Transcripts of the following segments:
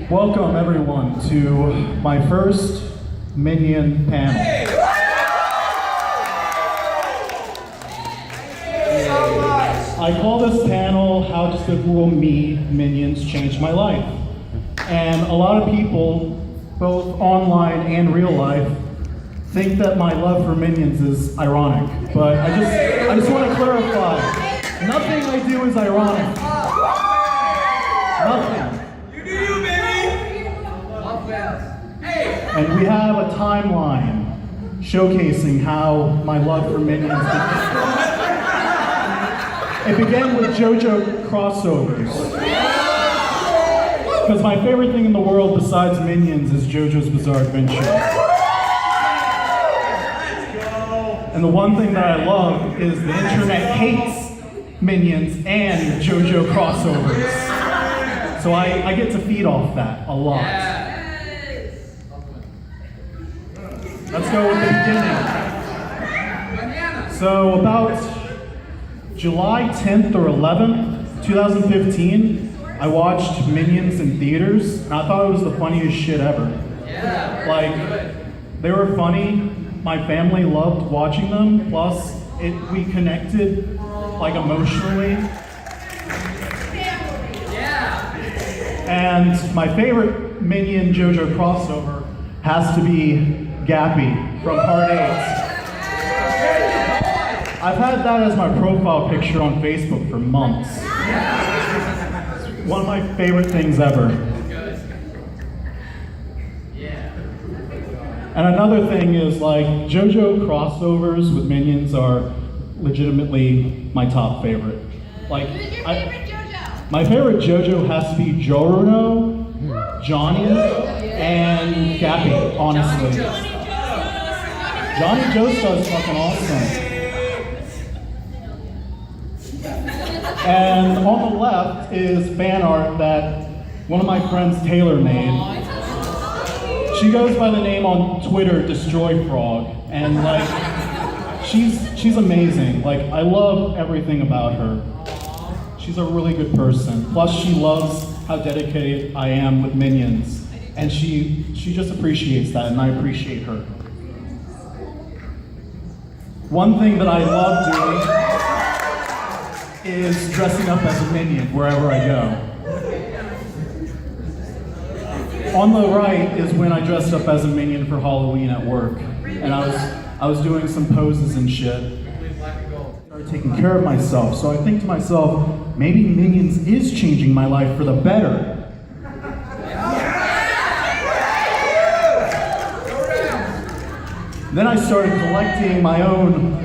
Welcome everyone to my first Minion panel. I call this panel How Despicable Me Minions Changed My Life. And a lot of people, both online and real life, think that my love for Minions is ironic. But I just want to clarify, nothing I do is ironic. Nothing. And we have a timeline showcasing how my love for Minions began. It began with JoJo Crossovers. Because my favorite thing in the world besides Minions is JoJo's Bizarre Adventure. And the one thing that I love is the internet hates Minions and JoJo Crossovers. So I get to feed off that a lot. Let's go with the beginning. So about July 10th or 11th, 2015, I watched Minions in theaters, and I thought it was the funniest shit ever. Like, they were funny, my family loved watching them, plus we connected, like, emotionally. And my favorite Minion JoJo crossover has to be Gappy from Part 8. I've had that as my profile picture on Facebook for months. It's one of my favorite things ever. And another thing is, like, JoJo crossovers with Minions are legitimately my top favorite. Like, who's your favorite JoJo? My favorite JoJo has to be Jorono, Johnny, and Gappy, honestly. Johnny Joestar's fucking awesome. And on the left is fan art that one of my friends, Taylor, made. She goes by the name on Twitter, Destroy Frog, and like, she's amazing. Like, I love everything about her. She's a really good person. Plus, she loves how dedicated I am with Minions, and she just appreciates that, and I appreciate her. One thing that I love doing is dressing up as a Minion wherever I go. On the right is when I dressed up as a Minion for Halloween at work, and I was doing some poses and shit. I started taking care of myself, so I think to myself, maybe Minions is changing my life for the better. Then I started collecting my own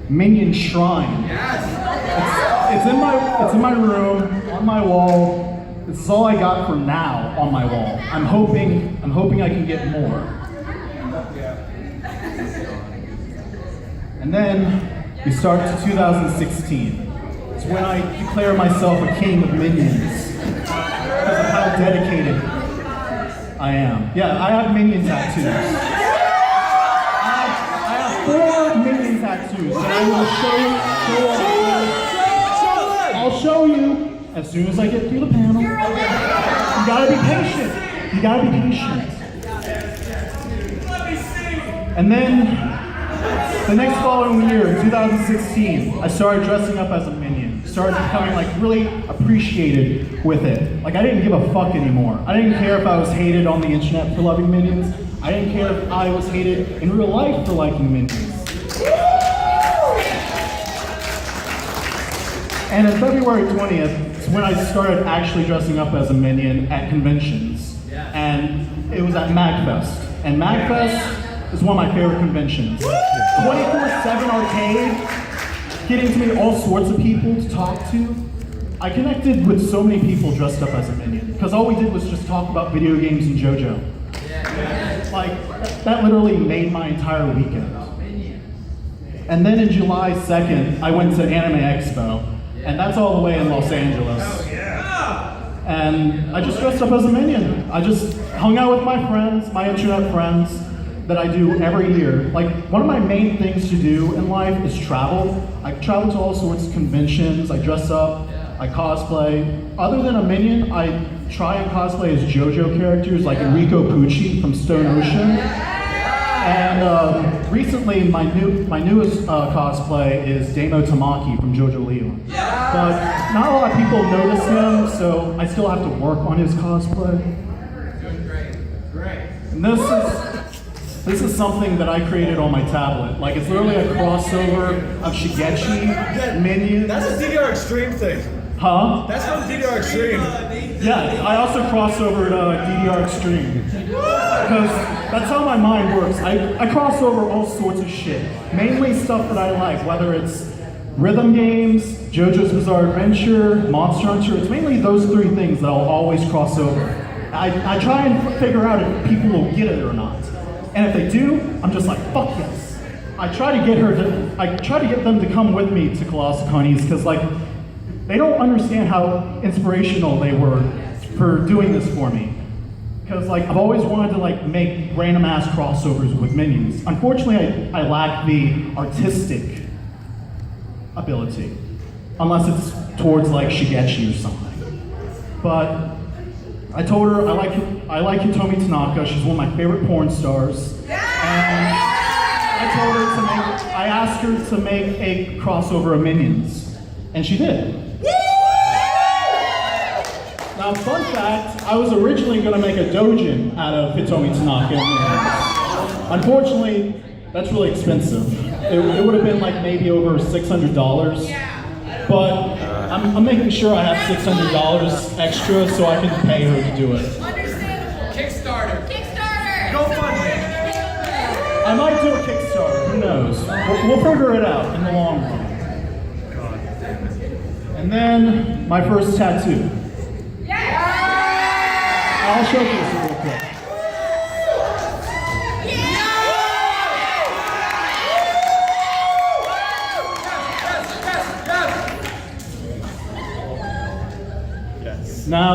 Minion shrine. It's in my room, on my wall. This is all I got for now on my wall. I'm hoping I can get more. And then we start to 2016. It's when I declare myself a king of Minions because of how dedicated I am. Yeah, I have Minion tattoos. 4 Minion tattoos that I will I'll show you as soon as I get through the panel. You gotta be patient. You gotta be patient. And then the next following year, in 2016, I started dressing up as a Minion. Started becoming like really appreciated with it. Like, I didn't give a fuck anymore. I didn't care if I was hated on the internet for loving Minions. I didn't care if I was hated in real life for liking Minions. And on February 20th, it's when I started actually dressing up as a Minion at conventions. And it was at MagFest. And MagFest is one of my favorite conventions. 24/7 arcade, getting to meet all sorts of people to talk to. I connected with so many people dressed up as a Minion, because all we did was just talk about video games and JoJo. Like, that literally made my entire weekend. And then in July 2nd, I went to Anime Expo, and that's all the way in Los Angeles. And I just dressed up as a Minion. I just hung out with my friends, my internet friends, that I do every year. Like, one of my main things to do in life is travel. I travel to all sorts of conventions, I dress up, I cosplay. Other than a Minion, I try and cosplay as JoJo characters like Enrico Pucci from Stone Ocean. And recently, my newest cosplay is Damo Tamaki from JoJo Leon. But not a lot of people notice him, so I still have to work on his cosplay. Doing great. And this is something that I created on my tablet. Like, it's literally a crossover of Shigechi, Minions. That's a DDR Extreme thing. Huh? That's from DDR Extreme. Yeah, I also crossovered DDR Extreme. Because that's how my mind works. I cross over all sorts of shit. Mainly stuff that I like, whether it's rhythm games, JoJo's Bizarre Adventure, Monster Hunter. It's mainly those three things that I'll always cross over. I try and figure out if people will get it or not. And if they do, I'm just like, fuck yes. I try to get them to come with me to Colossalcon because like, they don't understand how inspirational they were for doing this for me. Because like, I've always wanted to like make random ass crossovers with Minions. Unfortunately, I lack the artistic ability. Unless it's towards like Shigechi or something. But I told her I like Hitomi Tanaka. She's one of my favorite porn stars. And I asked her to make a crossover of Minions. And she did. Now, fun fact, I was originally going to make a doujin out of Hitomi Tanaka. Unfortunately, that's really expensive. It would have been like maybe over $600. But I'm making sure I have $600 extra so I can pay her to do it. Understandable. Kickstarter. Go fund me. I might do a Kickstarter, who knows? We'll figure it out in the long run. And then, my first tattoo. I'll showcase it real quick. Now,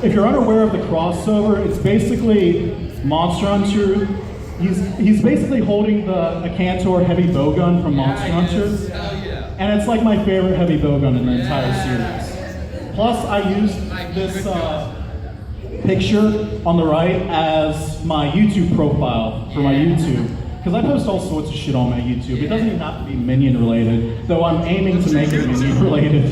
if you're unaware of the crossover, it's basically Monster Hunter. He's basically holding the Cantor heavy bowgun from Monster Hunter, and it's like my favorite heavy bowgun in the entire series. Plus, I used this picture on the right as my YouTube profile for my YouTube. Because I post all sorts of shit on my YouTube. It doesn't even have to be Minion related, though I'm aiming to make it Minion related.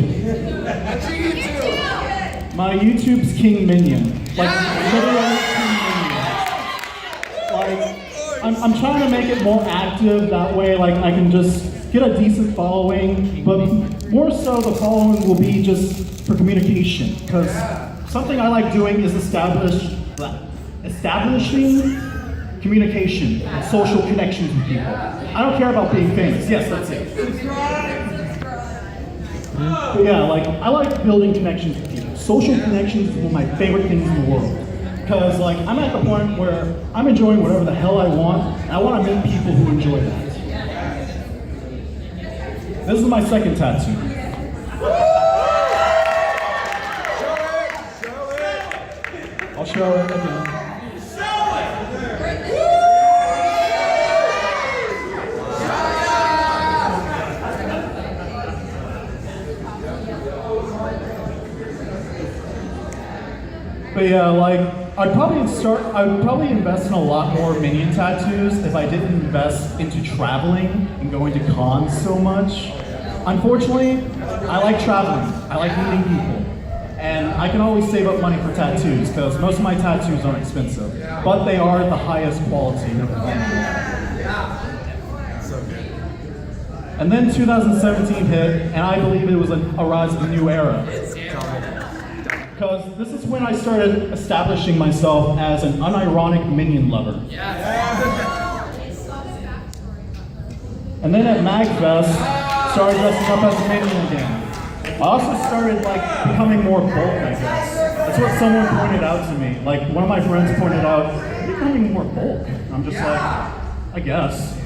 My YouTube's King Minion. Like, literally King Minion. Like, I'm trying to make it more active, that way like I can just get a decent following, but more so the following will be just for communication. Because something I like doing is establishing communication and social connections with people. I don't care about being famous. Yes, that's it. But yeah, like, I like building connections with people. Social connections is one of my favorite things in the world. Because, like, I'm at the point where I'm enjoying whatever the hell I want, and I want to meet people who enjoy that. This is my second tattoo. I'll show it again. But yeah, like, I'd probably invest in a lot more Minion tattoos if I didn't invest into traveling and going to cons so much. Unfortunately, I like traveling. I like meeting people. And I can always save up money for tattoos because most of my tattoos aren't expensive, but they are the highest quality. And then 2017 hit, and I believe it was a rise of a new era. Because this is when I started establishing myself as an unironic Minion lover. And then at MagFest, started dressing up as a Minion again. I also started like becoming more bulk, I guess. That's what someone pointed out to me. Like one of my friends pointed out, you're becoming more bulk. I'm just like, I guess.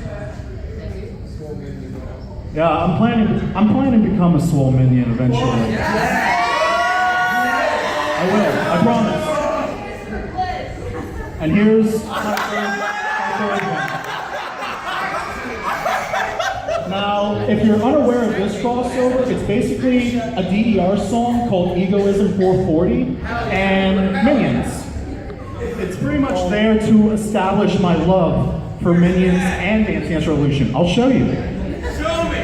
Yeah, I'm planning to become a swole Minion eventually. I will, I promise. And here's my third one. Now, if you're unaware of this crossover. It's basically a DDR song called Egoism 440 and Minions. It's pretty much there to establish my love for Minions and Dance Dance Revolution. I'll show you. Show me.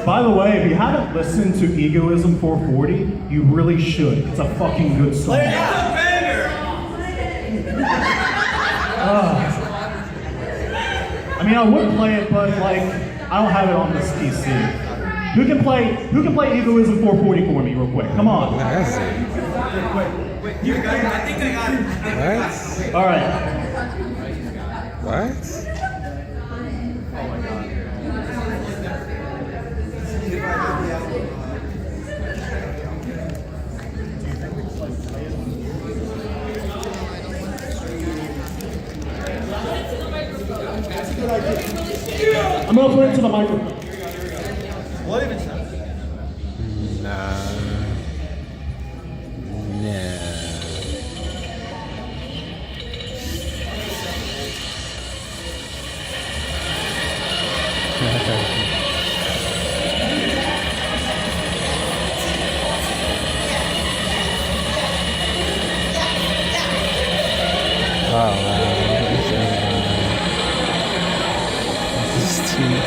By the way, if you haven't listened to Egoism 440, you really should. It's a fucking good song. It's a banger. I mean, I would play it, but like, I don't have it on this PC. Who can play Egoism 440 for me real quick? Come on. Wait, you got it? I think I got it. What? All right. What? I'm gonna put it to the microphone. What even sound? Nah. Oh, wow. This is too much.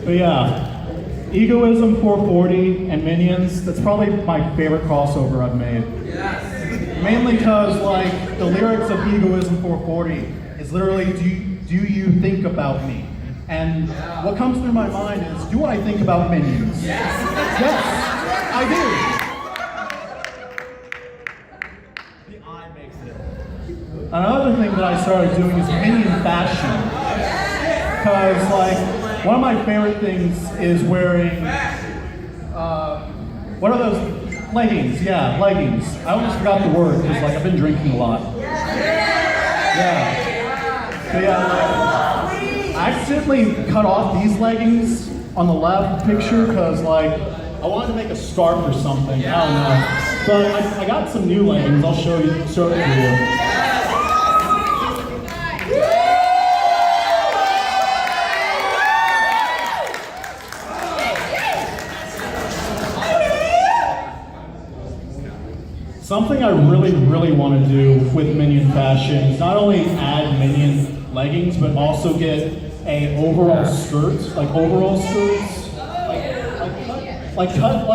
But yeah, Egoism 440 and Minions, that's probably my favorite crossover I've made. Mainly because like the lyrics of Egoism 440 is literally, do you think about me? And what comes through my mind is, do I think about Minions? Yes, I do. The eye makes it. Another thing that I started doing is Minion fashion. Because like, one of my favorite things is wearing, what are those? Leggings, yeah, leggings. I almost forgot the word because like I've been drinking a lot. Yeah. But yeah, like, I accidentally cut off these leggings on the left picture because like I wanted to make a scarf or something. I don't know. But I got some new leggings. I'll show it to you. Something I really want to do with Minion fashion is not only add Minion leggings, but also get a overall skirt, like overall skirts, like cut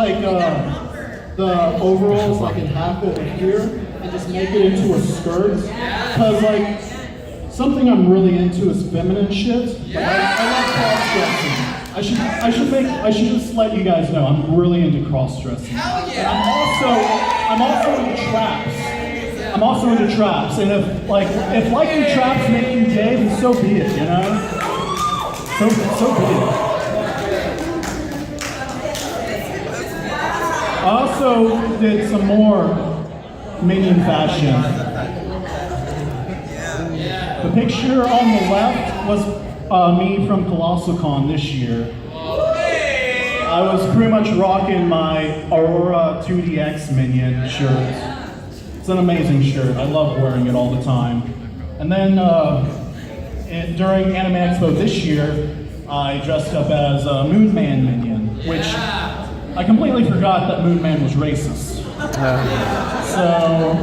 the overalls like in half over here, and just make it into a skirt. Cause like something I'm really into is feminine shit. Like, I love cross-dressing. I should just let you guys know I'm really into cross-dressing. Hell yeah! And I'm also into traps. I'm also into traps, and if liking traps make you gay, then so be it, you know? So be it. I also did some more Minion fashion. The picture on the left was me from Colossalcon this year. I was pretty much rocking my Aurora 2DX Minion shirt. It's an amazing shirt. I love wearing it all the time. And then during Anime Expo this year, I dressed up as a Moon Man minion, which I completely forgot that Moon Man was racist. So,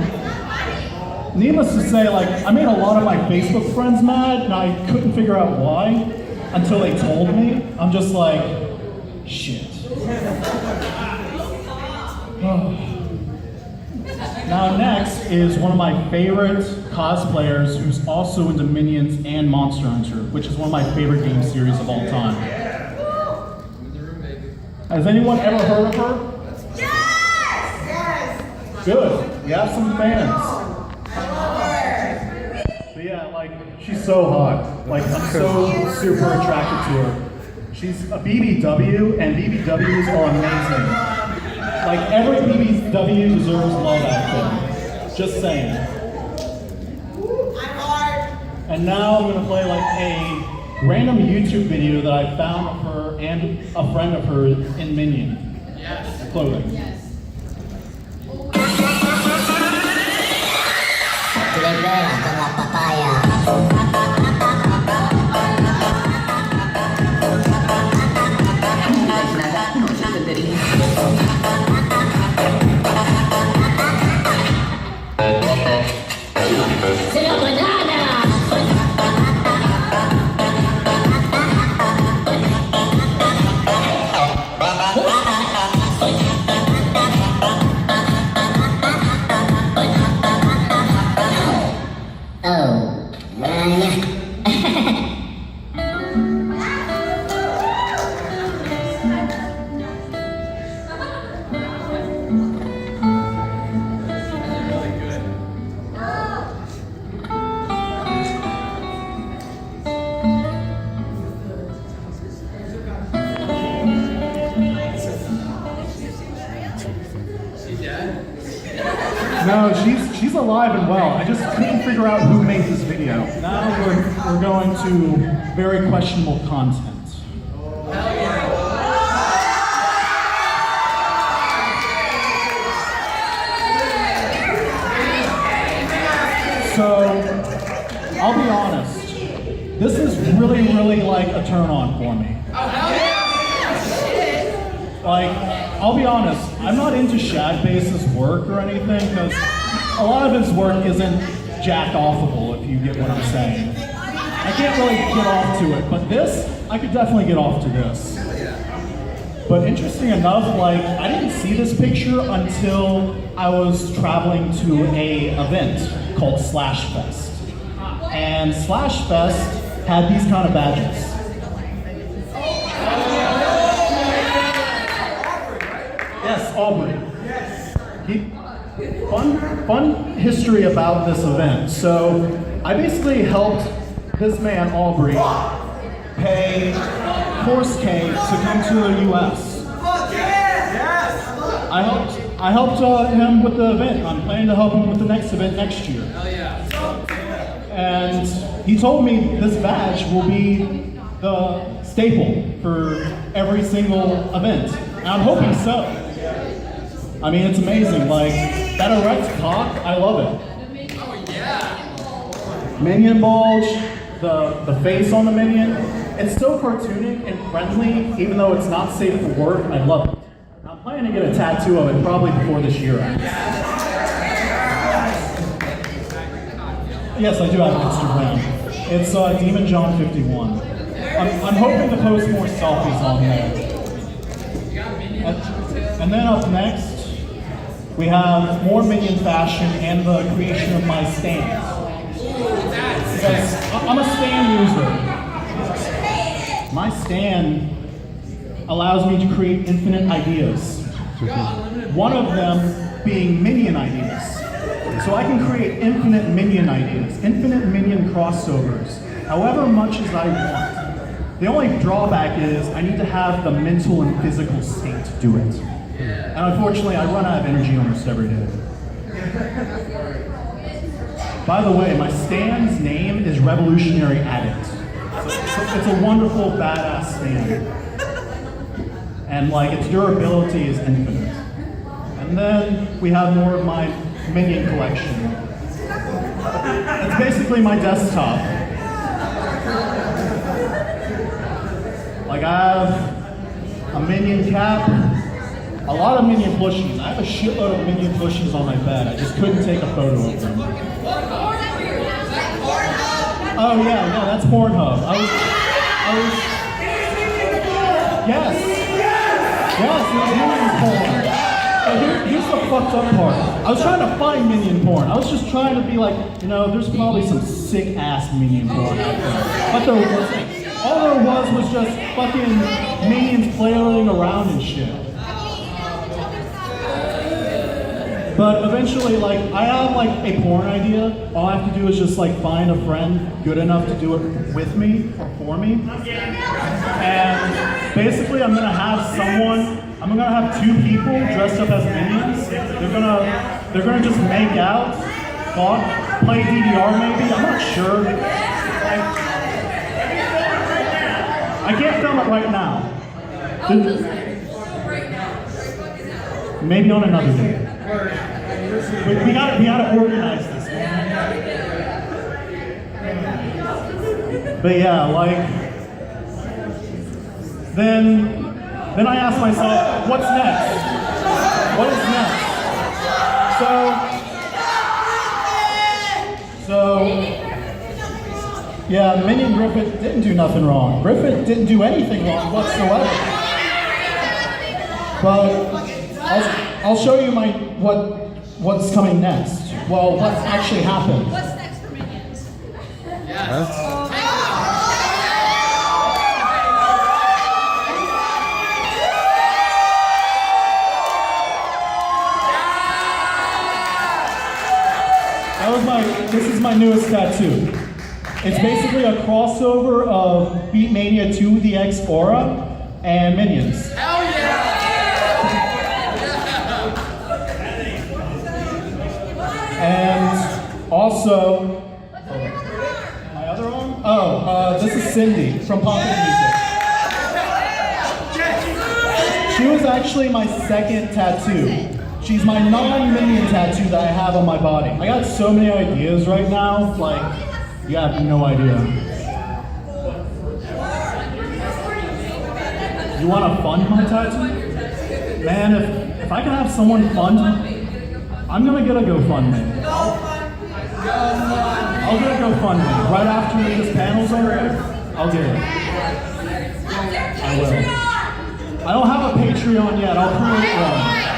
needless to say, like, I made a lot of my Facebook friends mad, and I couldn't figure out why until they told me. I'm just like, shit. Now next is one of my favorite cosplayers who's also into Minions and Monster Hunter, which is one of my favorite game series of all time. Has anyone ever heard of her? Yes! Good. We have some fans. But yeah, like, she's so hot. Like, I'm so super attracted to her. She's a BBW, and BBWs are amazing. Like, every BBW deserves love out there. Just saying. And now I'm gonna play like a random YouTube video that I found of her and a friend of hers in Minion clothing. Yes. No, she's alive and well. I just couldn't figure out who made this video. Now we're going to very questionable content. So, I'll be honest. This is really like a turn on for me. Like, I'll be honest, I'm not into Shadbase's work or anything, because a lot of his work isn't jack-offable, if you get what I'm saying. I can't really get off to it, but this, I could definitely get off to this. But interesting enough, like, I didn't see this picture until I was traveling to a event called Slashfest. And Slashfest had these kind of badges. Yes, Aubrey. Fun history about this event. So I basically helped this man, Aubrey, pay Force K to come to the US. I helped him with the event. I'm planning to help him with the next event next year. And he told me this badge will be the staple for every single event. And I'm hoping so. I mean, it's amazing. Like, that erect cock, I love it. Minion bulge, the face on the minion. It's so cartoonic and friendly, even though it's not safe for work. I love it. I'm planning to get a tattoo of it probably before this year ends. Yes, I do have an Instagram. It's Demon John 51. I'm hoping to post more selfies on there. And then up next, we have more Minion fashion and the creation of my stand. Because I'm a stand user. My stand allows me to create infinite ideas. One of them being Minion ideas. So I can create infinite Minion ideas, infinite Minion crossovers, however much as I want. The only drawback is I need to have the mental and physical state to do it. And unfortunately, I run out of energy almost every day. By the way, my stand's name is Revolutionary Addict. It's a wonderful, badass stand. And like, its durability is infinite. And then we have more of my Minion collection. It's basically my desktop. Like I have a Minion cap, a lot of Minion plushies. I have a shitload of Minion plushies on my bed. I just couldn't take a photo of them. Oh yeah, that's Pornhub. Yes, it was Minion porn. But here's the fucked up part. I was trying to find Minion porn. I was just trying to be like, there's probably some sick ass Minion porn out there. But there wasn't. All there was just fucking Minions flailing around and shit. But eventually, I have a porn idea. All I have to do is just find a friend good enough to do it with me or for me. And basically, I'm gonna have two people dressed up as Minions. They're gonna just make out, fuck, play DDR maybe. I'm not sure. I can't film it right now. Maybe on another day. We gotta organize this. But yeah, then I ask myself, what's next? What is next? So yeah, Minion Griffith didn't do nothing wrong. Griffith didn't do anything wrong whatsoever. But I'll show you what's coming next. Well, what's actually happened. What's next for Minions? This is my newest tattoo. It's basically a crossover of Beat Mania 2 The X Aura and Minions. Hell yeah! And also, my other arm? This is Cindy from Pocket Music. She was actually my second tattoo. She's my non-Minion tattoo that I have on my body. I got so many ideas right now, you have no idea. You want a fun tattoo? Man, if I can have someone fun, I'm gonna get a GoFundMe. I'll get a GoFundMe. Right after this panel's over, I'll get it. I will. I don't have a Patreon yet, I'll create one.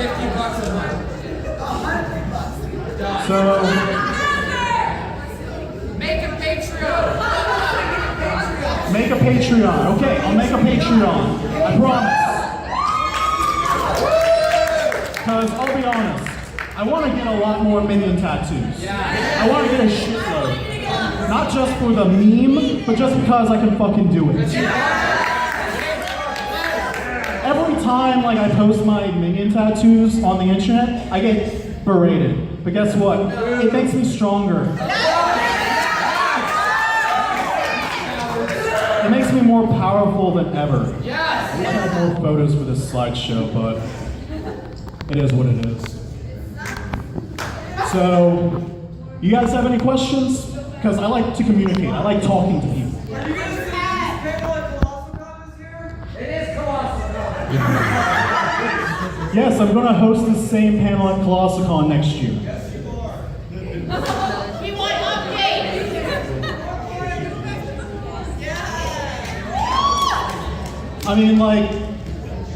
$50 a month. So, Make a Patreon. make a Patreon. Okay, I'll make a Patreon. I promise. Because I'll be honest, I want to get a lot more Minion tattoos. I want to get a shitload. Not just for the meme, but just because I can fucking do it. Every time I post my Minion tattoos on the internet, I get berated. But guess what? It makes me stronger. It makes me more powerful than ever. I wish I had more photos for this slideshow, but it is what it is. So, you guys have any questions? Because I like to communicate. I like talking to people. Are you guys doing this panel at Colossalcon this year? It is Colossalcon. Yes, I'm going to host the same panel at Colossalcon next year. We want updates. I mean,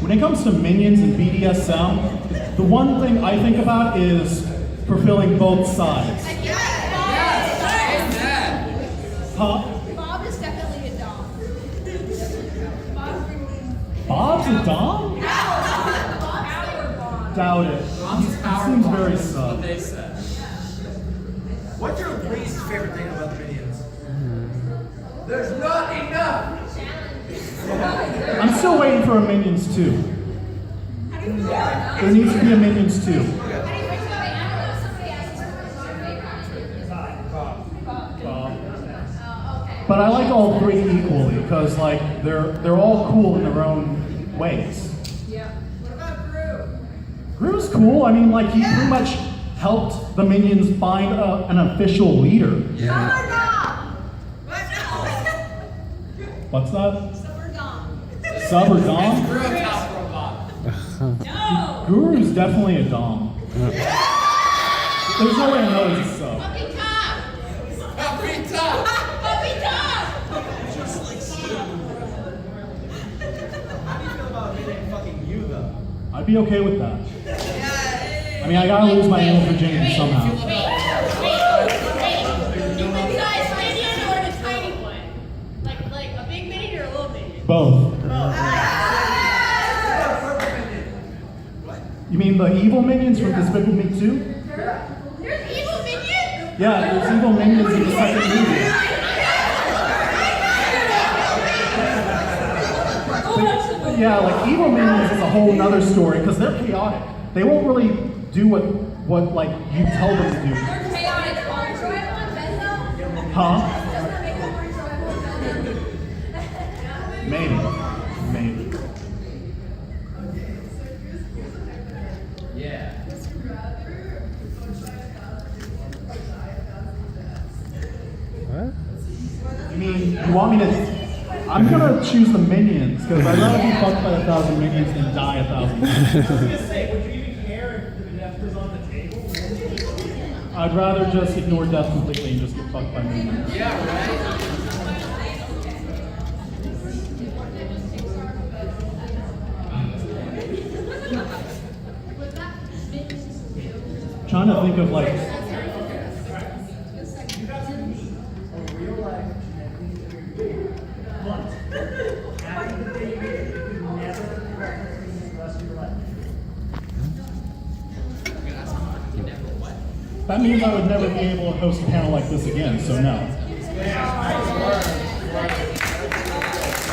when it comes to Minions and BDSM, the one thing I think about is fulfilling both sides. Huh? Bob is definitely a dom. Bob's a dom? Doubt it. He seems very sub. They said. What's your least favorite thing about the Minions? There's not enough. I'm still waiting for a Minions 2. There needs to be a Minions 2. But I like all three equally because they're all cool in their own ways. Yeah. What about Gru? Gru's cool. I mean, he pretty much helped the Minions find an official leader. What's that? Sub or Dom? No! Guru's definitely a Dom. There's no way I know he's a sub. Puppy top! Puppy top! Puppy top! How do you feel about being fucking you though? I'd be okay with that. I mean, I gotta lose my anal virginity somehow. Wait. The good size minion or the tiny one? Like a big minion or a little minion? Both. You mean the evil minions from Despicable Me 2? There's evil minions? Yeah, there's evil minions in the second movie. Yeah, like evil minions is a whole nother story because they're chaotic. They won't really do what like you tell them to do. Huh? Maybe. Yeah. What? You mean you want me to? I'm gonna choose the minions because I'd rather be fucked by 1,000 minions than die 1,000 minions. I was gonna say, would you even care if the death was on the table? I'd rather just ignore death completely and just get fucked by minions. Yeah, right? Trying to think of like. That means I would never be able to host a panel like this again, so no.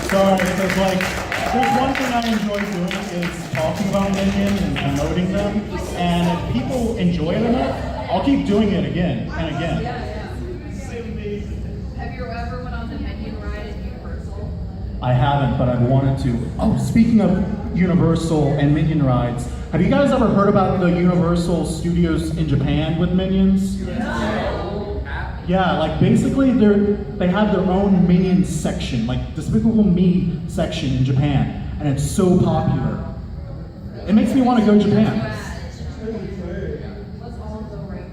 Sorry, because like, there's one thing I enjoy doing is talking about minions and promoting them, and if people enjoy it enough, I'll keep doing it again and again. Have you ever went on the Minion ride at Universal? I haven't, but I've wanted to. Oh, speaking of Universal and Minion rides, have you guys ever heard about the Universal Studios in Japan with Minions? Yeah, like basically they have their own Minions section, like Despicable Me section in Japan, and it's so popular. It makes me want to go to Japan. Let's all go right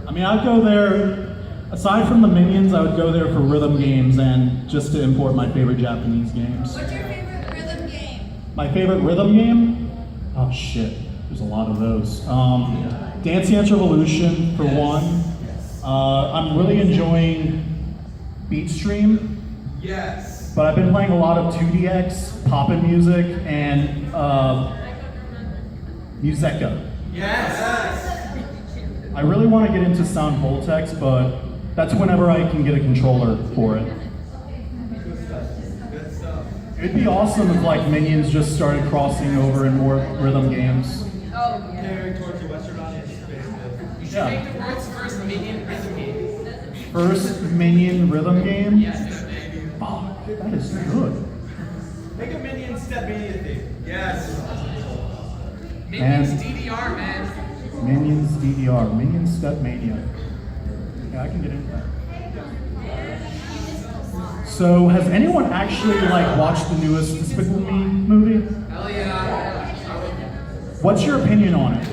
I mean, I'd go there, aside from the Minions, I would go there for rhythm games and just to import my favorite Japanese games. What's your favorite rhythm game? My favorite rhythm game? Oh shit, there's a lot of those. Dance Dance Revolution for one. I'm really enjoying Beat Stream, Yes. but I've been playing a lot of 2DX, Poppin' Music, and Museka. Yes. I really want to get into Sound Voltex, but that's whenever I can get a controller for it. Good stuff. It'd be awesome if like Minions just started crossing over in more rhythm games. Oh, yeah. Catering towards the Western audience, basically. You should Yeah. make the world's first Minion rhythm game. First Minion rhythm game? Yes. Fuck, that is good. Make a Minion Step Mania theme. Yes. Minions And- DDR, man. Minions DDR, Minions Step Mania. Yeah, I can get into that. So, has anyone actually like watched the newest Despicable Me movie? Hell yeah. What's your opinion on it?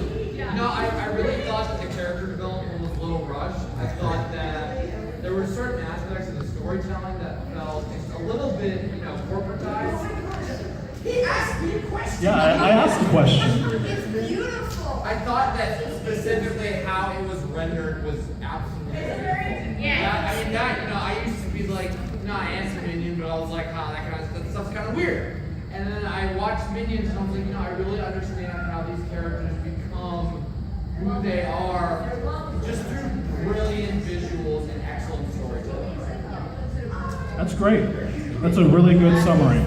No, I really thought that the character development was a little rushed. I thought that there were certain aspects of the storytelling that felt a little bit, corporatized. He asked me a question. Yeah, I asked the question. It's beautiful. I thought that specifically how it was rendered was absolutely beautiful. Yeah. I mean, I used to be like, not anti-Minion, but I was like, that stuff's kind of weird. And then I watched Minions and I was like, I really understand how these characters become who they are just through brilliant visuals and excellent storytelling. That's great. That's a really good summary.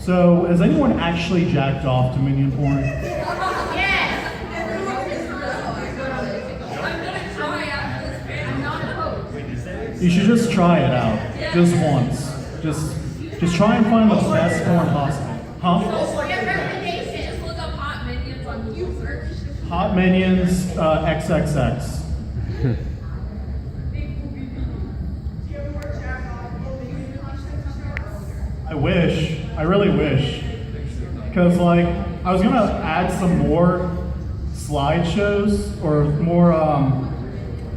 So, has anyone actually jacked off to Minion porn? Yes. I'm gonna try after this. I'm not a You should just try it out, just once. Just try and find the best porn possible. Huh? Get recommendations. Just look up hot minions on Q search. Hot Minions XXX. I wish. I really wish. Because, like, I was gonna add some more slideshows or more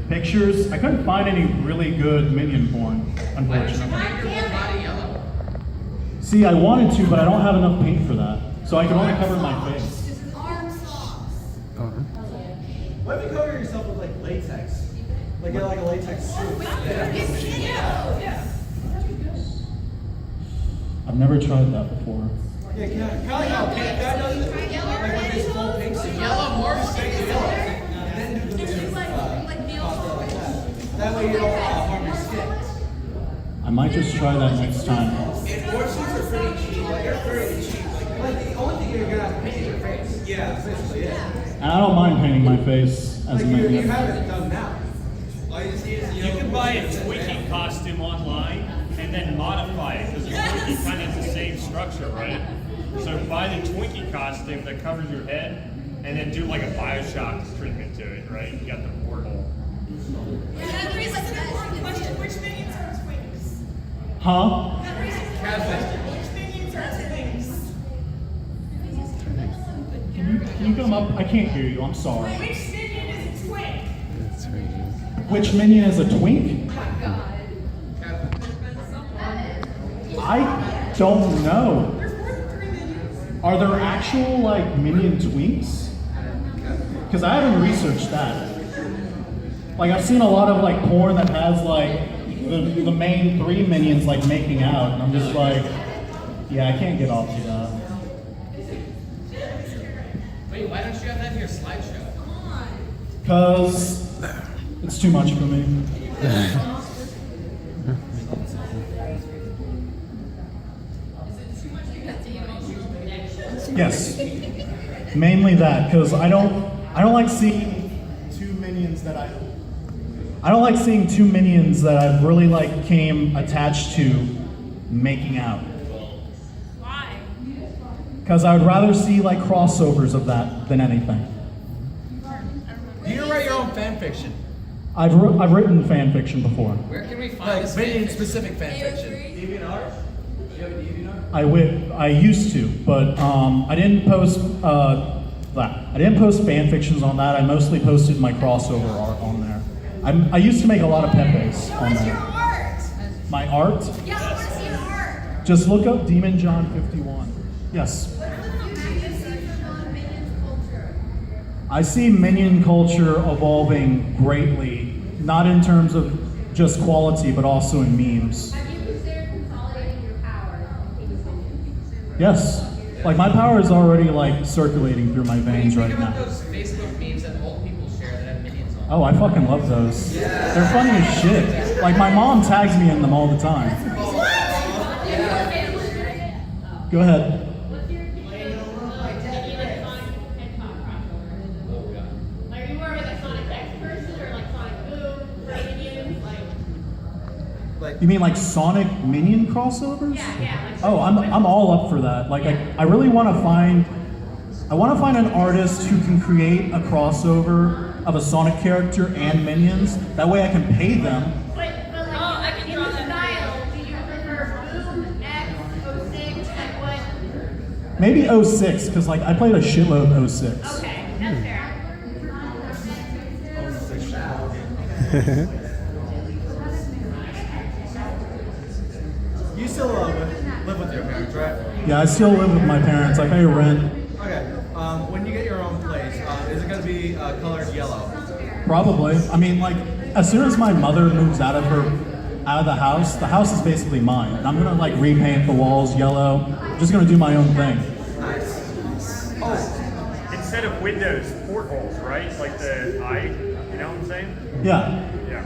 pictures. I couldn't find any really good minion porn, unfortunately. See, I wanted to, but I don't have enough paint for that. So I can only cover my face. What if you cover yourself with like latex? Like get like a latex suit. I've never tried that before. Yeah, kind of like how paint guy does it. Like when they full paint suit. Yellow more Then do the pasta like that. That way you don't harm your skin. I might just try that next time. And board suits are pretty cheap. Like they're fairly cheap. Like the only thing you're gonna have to paint is your face. Yeah, essentially, yeah. And I don't mind painting my face as a Like you minion. have it done now. All you just need is You can buy a Twinkie costume online and then modify it because the Twinkie kind of has the same structure, right? So buy the Twinkie costume that covers your head and then do like a Bioshock treatment to it, right? You got the porthole. That raises an important question. Which minions are twinks? Huh? That raises an important question. Which minions are twinks? Can you come up? I can't hear you. I'm sorry. Which minion is a twink? Which minion is a twink? I don't know. There's more than 3 minions. Are there actual like minion twinks? Because I haven't researched that. Like I've seen a lot of like porn that has like the main 3 minions like making out, and I'm just like, yeah, I can't get off to that. Wait, why don't you have that in your slideshow? Because it's too much for me. Yes, mainly that, because I don't like seeing two minions that I don't like seeing 2 minions that I've really like came attached to making out. Why? Because I would rather see like crossovers of that than anything. You can write your own fan fiction. I've written fan fiction before. Where can we find Like this minion fanfiction? specific fan fiction. DeviantArt? Do you have a DeviantArt? I used to, but I didn't post I didn't post fan fictions on that. I mostly posted my crossover art on there. I used to make a lot of Pepes on What's your there. art? My art? Yeah, I want to see your art. Just look up Demon John 51. Yes. I see minion culture evolving greatly, not in terms of just quality, but also in memes. Have you considered consolidating your power in minions? Yes. Like my power is already like circulating through my veins Think right about now. those Facebook memes that old people share that have minions on. Oh, I fucking love those. They're funny as shit. Like my mom tags me in them all the time. Go ahead. What's your opinion of Sonic Hedgehog crossover? Like, are you more of like a Sonic X person or like Sonic Boom, Minions? Like, You mean like Sonic Minion crossovers? yeah. Like, Oh, I'm all up for that. Like I really want to find an artist who can create a crossover of a Sonic character and minions. That way I can pay them. But like, in the style, do you prefer Boom, X, 06, like what? Maybe 06, because like I played a shitload of 06. Okay, that's fair. You still live with your parents, right? Yeah, I still live with my parents. I pay rent. Okay. When you get your own place, is it going to be colored yellow? Probably. I mean, like, as soon as my mother moves out of the house is basically mine. And I'm gonna like repaint the walls yellow. I'm just gonna do my own thing. Nice. Oh, Instead of windows, portholes, right? Like the eye, you know what I'm saying? Yeah. Yeah.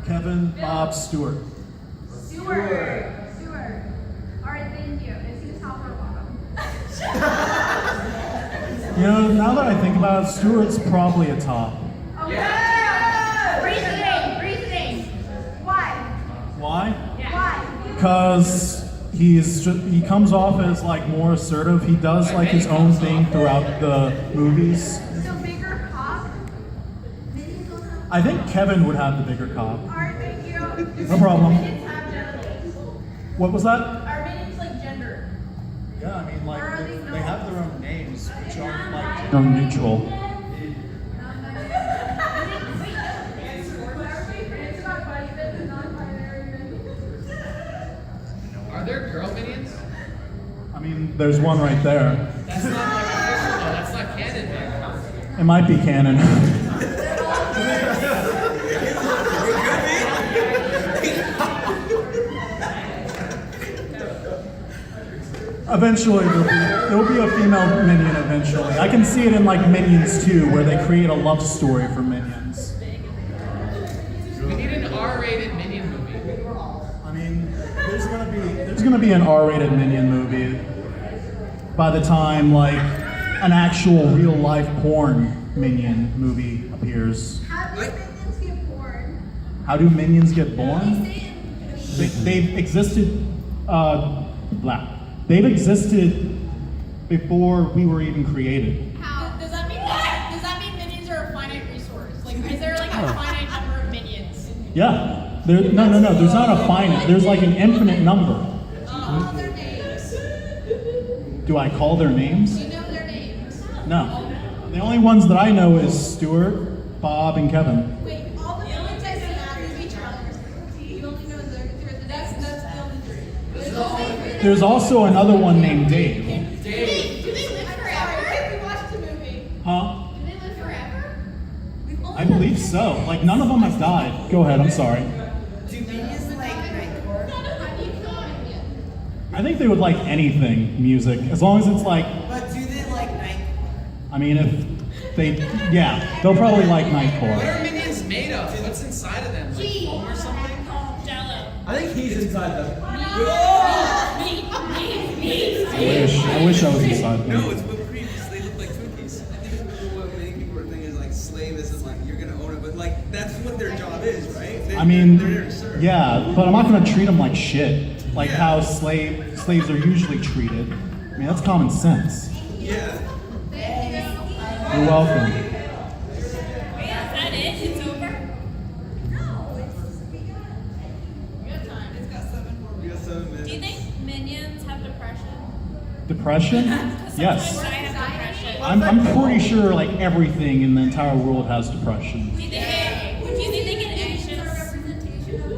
Kevin, Bob, Stewart. Stewart. All right, thank you. Is he top or bottom? You know, now that I think about it, Stewart's probably a top. Okay. Reasoning. Why? Yeah. Because he comes off as like more assertive. He does like his own thing throughout the movies. So bigger cop? I think Kevin would have the bigger cop. Alright, thank you. No problem. Minions have genitals. What was that? Are minions like gender? Yeah, I mean like Or are they have their own names, which aren't like Wait, gender neutral. it's not funny, this is non-binary minions. Are there girl minions? I mean, there's one right there. That's not like official though. That's not canon, man. It might be canon. Eventually, there'll be a female minion eventually. I can see it in like Minions 2, where they create a love story for minions. We need an R-rated minion movie. I mean, there's gonna be an R-rated Minion movie by the time like an actual real life porn Minion movie appears. How do minions get born? How do minions get born? They've existed. They've existed before we were even created. How? Does that mean minions are a finite resource? Like, is there like a finite number of minions? Yeah. No. There's not a finite. There's like an infinite number. All their names. Do I call their names? Do you know their names? No. The only ones that I know is Stuart, Bob, and Kevin. Wait, all the minions I see are each other. You only know that's the only three. There's also another one named Dave. Dave. Do they live forever? We watched the movie. Huh? Do they live forever? I believe so. Like none of them have died. Go ahead. I'm sorry. Do minions like nightcore? I think they would like anything music, as long as it's like. But do they like nightcore? I mean, if they, yeah, they'll probably like What Nightcore. are minions made of? What's inside of them? Like foam or something? Jello. I think he's inside them. I wish I was inside them. No, it's whipped cream. They look like Twinkies. I think what many people are thinking is like slave isn't like you're gonna own it, but like that's what their job is, right? I mean, they're there to serve. yeah, but I'm not gonna treat them like shit, like how slaves are usually treated. I mean, that's common sense. Yeah. You're welcome. Is that it? It's over? No, it's we got time. it's got 7 more We got 7 minutes. Do you think minions have depression? Depression? Yes. I have depression. I'm pretty sure like everything in the entire world has depression. Do you think they get anxious? representation of the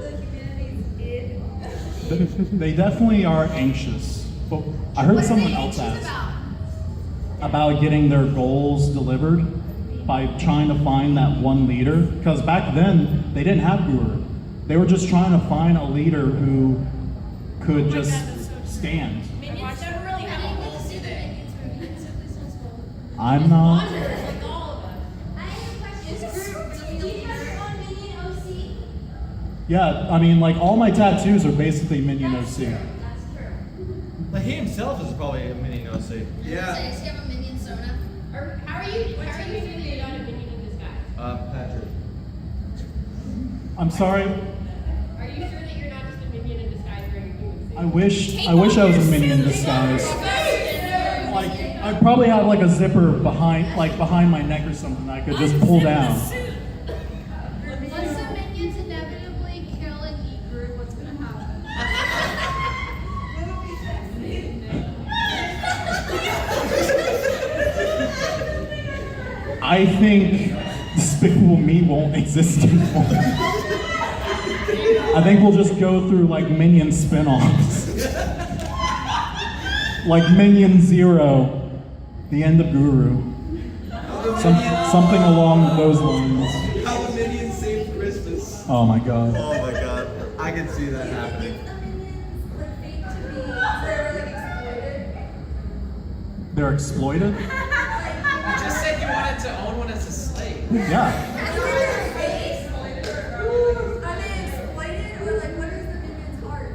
humanity's They definitely are anxious. But I heard someone else ask about getting their goals delivered by trying to find that one leader. Because back then, they didn't have guru. They were just trying to find a leader who could just stand. Minions never really have a goal, do they? I'm not. Like all of us. I have a question. Do you have your own Minion OC? Yeah, I mean, like all my tattoos are basically Minion OC. That's true. Like he himself is probably a mini OC. So Yeah. you have a Minion Sona? Or how are you doing that you're not a minion in disguise? Patrick. I'm sorry. Are you sure that you're not just a minion in disguise wearing a human suit? I wish I was a Minion in disguise. Like I'd probably have like a zipper behind my neck or something I could just pull down. Once the minions inevitably kill and eat Groot, what's gonna happen? I think Despicable Me won't exist anymore. I think we'll just go through like Minion spin-offs. Like Minion Zero, the end of Guru. Something along those lines. How the minions saved Christmas. Oh my god. Oh my god. I can see that happening. They're exploited? You just said you wanted to own one as a slave. Yeah. Are they exploited or like what is the minions' heart?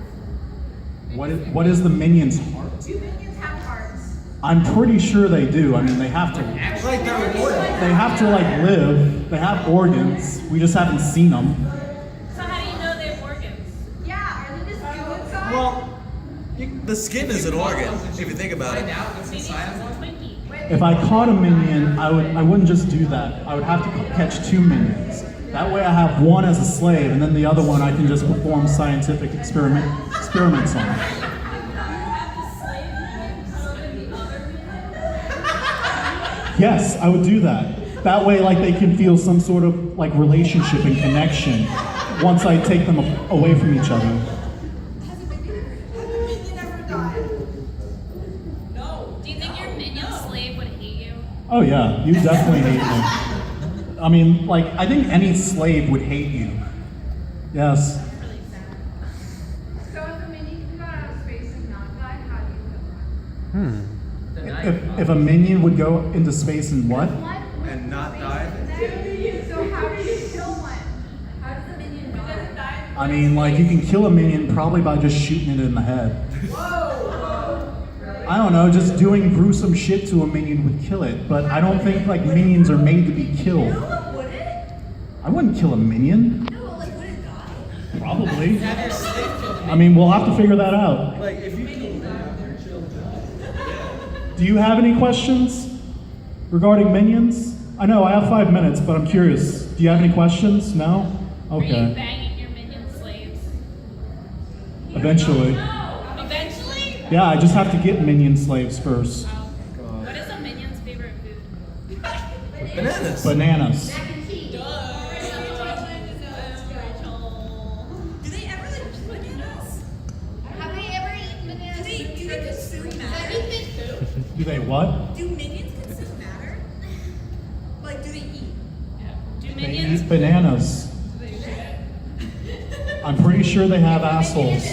What is the Minion's heart? Do minions have hearts? I'm pretty sure they do. I mean, they have to. Like they're immortal. They have to like live. They have organs. We just haven't seen them. So how do you know they have organs? Yeah. Well, the skin is an organ, if you think about Find it. out what's inside of one. If I caught a minion, I wouldn't just do that. I would have to catch 2 minions. That way I have one as a slave, and then the other one I can just perform scientific experiments on. Yes, I would do that. That way, like, they can feel some sort of like relationship and connection once I take them away from each other. Has a minion ever died? Do you think your minion slave would hate you? Oh yeah, you definitely hate me. I mean, like, I think any slave would hate you. Yes. Really sad. So if a minion can go out of space and not die, how do you kill one? If a minion would go into space and what? And not die? So how do you kill one? How does the minion die? I mean, like, you can kill a minion probably by just shooting it in the head. I don't know, just doing gruesome shit to a minion would kill it, but I don't think, like, minions are made to be killed. Would it? I wouldn't kill a minion. No, like would it die? Probably. Have your slave killed I mean, we'll have to figure that out. Like, if you Do you have any questions regarding minions? I know, I have 5 minutes, but I'm curious. Do you have any questions? No? Are you Okay. banging your minion slaves? Eventually. Eventually? Yeah, I just have to get minion slaves first. What is a minion's favorite food? Bananas. Bananas. Mac and cheese. Do Do they ever like bananas? Have they ever eaten bananas? Do they consume matter? Do they what? Do minions consume matter? Like do they eat? Do They minions? eat bananas. I'm pretty sure they have assholes. Do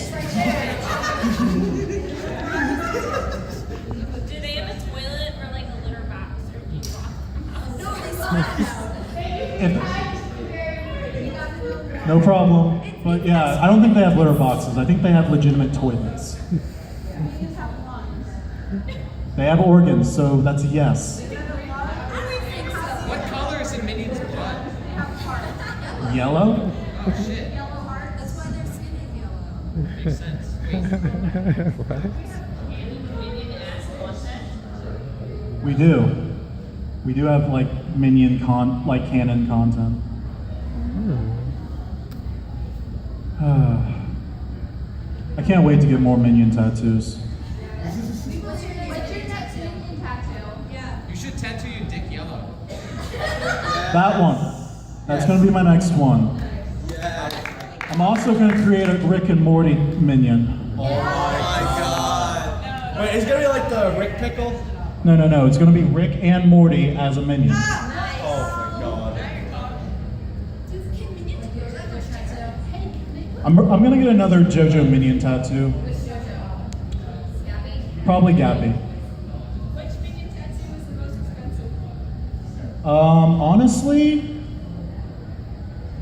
they have a toilet or like a litter box or do you walk them out? No, they swim. If- no problem. But yeah, I don't think they have litter boxes. I think they have legitimate toilets. They have organs, so that's a yes. What color is a minion's blood? Yellow? Oh shit. Yellow heart. That's why their skin is yellow. Makes sense. Wait. What? Minion ass content? We do. We do have like minion canon content. I can't wait to get more minion tattoos. What's your minion tattoo? Yeah. You should tattoo your dick yellow. That one. That's gonna be my next one. I'm also gonna create a Rick and Morty minion. Oh my god. Wait, it's gonna be like the Rick Pickle? No. It's gonna be Rick and Morty as a minion. Oh my god. Can minions wear that much tattoo? I'm gonna get another JoJo minion tattoo. Probably Gabby. Which minion tattoo is the most expensive? Honestly,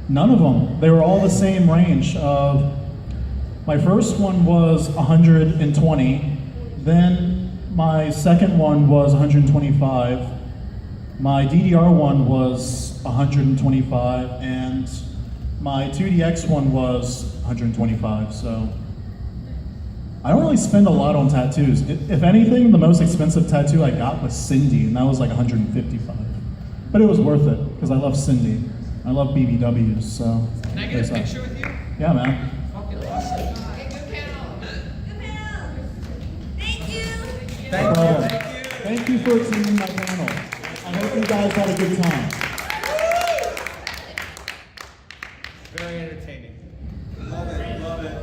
none of them. They were all the same range. My first one was 120. Then my second one was 125. My DDR one was 125, and my 2DX one was 125. So I don't really spend a lot on tattoos. If anything, the most expensive tattoo I got was Cindy, and that was like 155. But it was worth it because I love Cindy. I love BBWs. So Can I get there's a that. picture with you? Yeah, man. Fucking awesome. Thank you. Thank No problem. you. Thank you for attending my panel. I hope you guys had a good time. Very entertaining. Love it, love it.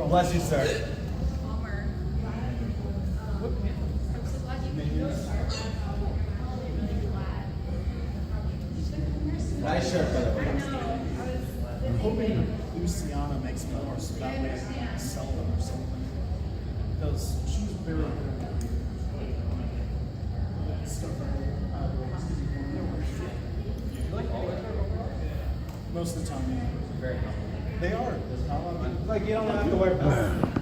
Bless you, sir. Nice shirt, by the way. I'm hoping Luciana makes more so that way I can sell them or something. Because she's very good. Most of the time, yeah. Very They are. There's not a lot of people. Like, you don't have to wear belts.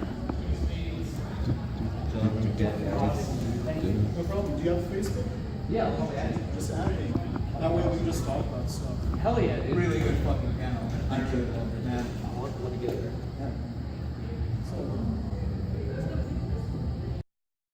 No problem. Do you have Facebook? Yeah, I'll probably add you. Just add me. That way we can just talk about stuff. Hell yeah, dude. Really good fucking panel. I really love it, man. Let me get it.